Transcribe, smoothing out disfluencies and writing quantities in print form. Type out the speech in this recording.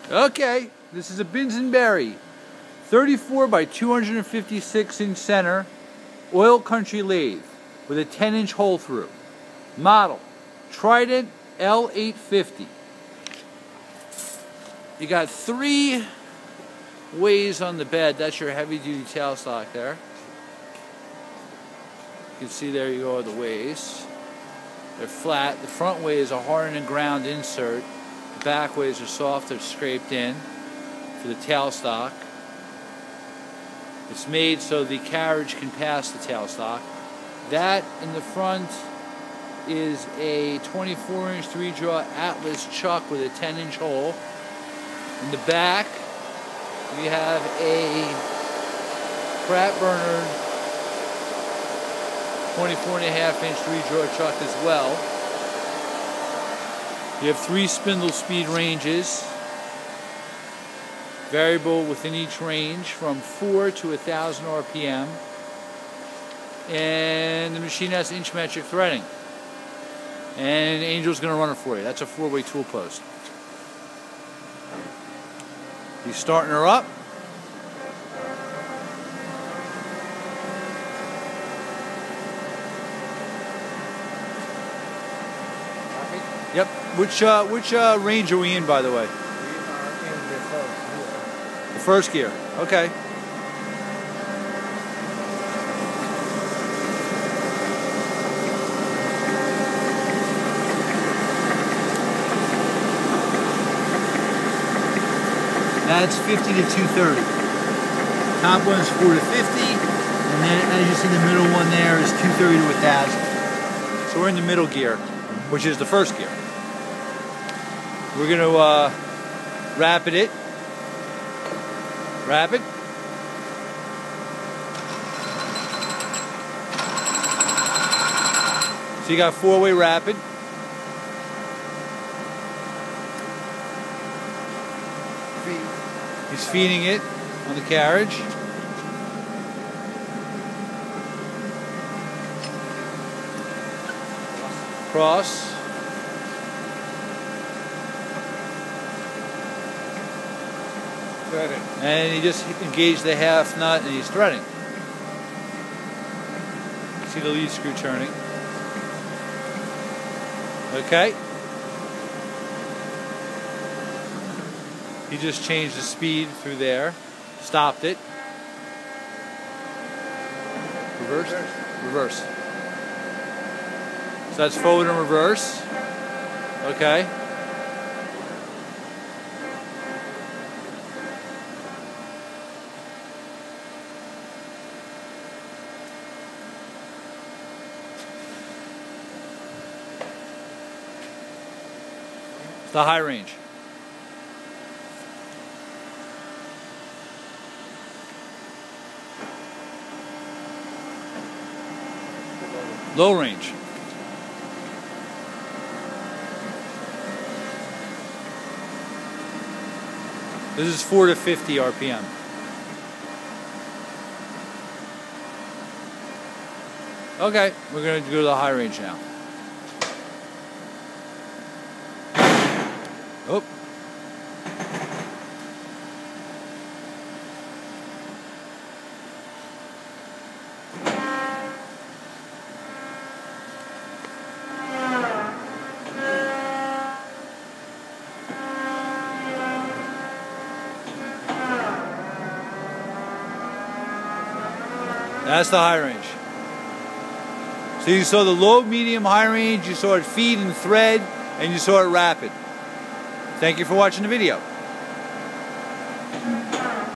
Okay, this is a Binsonberry 34 by 256 inch center oil country lathe with a 10-inch hole through. Model TRIDENT L850. You got 3 ways on the bed. That's your heavy duty tailstock there. You can see there you go are the ways. They're flat. The front way is a hardened and ground insert. The back ways are soft, they're scraped in for the tailstock. It's made so the carriage can pass the tailstock. That in the front is a 24-inch 3-jaw Atlas chuck with a 10-inch hole. In the back, we have a Pratt burner 24.5-inch 3-jaw chuck as well. You have 3 spindle speed ranges, variable within each range from 4 to 1,000 RPM, and the machine has inch metric threading. And Angel's going to run it for you. That's a 4-way tool post. He's starting her up. Yep. Which range are we in, by the way? We are in the first gear. The first gear. Okay. That's 50 to 230. Top one's 4 to 50, and then as you see the middle one there is 230 to 1,000. So we're in the middle gear, which is the first gear. We're going to rapid it. Rapid. So you got 4-way rapid. He's feeding it on the carriage. Cross. Threading. And he just engaged the half nut and he's threading. See the lead screw turning. Okay. He just changed the speed through there. Stopped it. Reverse. Reverse. So that's forward and reverse. Okay. It's the high range. Low range. This is 4 to 50 RPM. Okay, we're going to go to the high range now. Oh. That's the high range. So you saw the low, medium, high range, you saw it feed and thread, and you saw it rapid. Thank you for watching the video.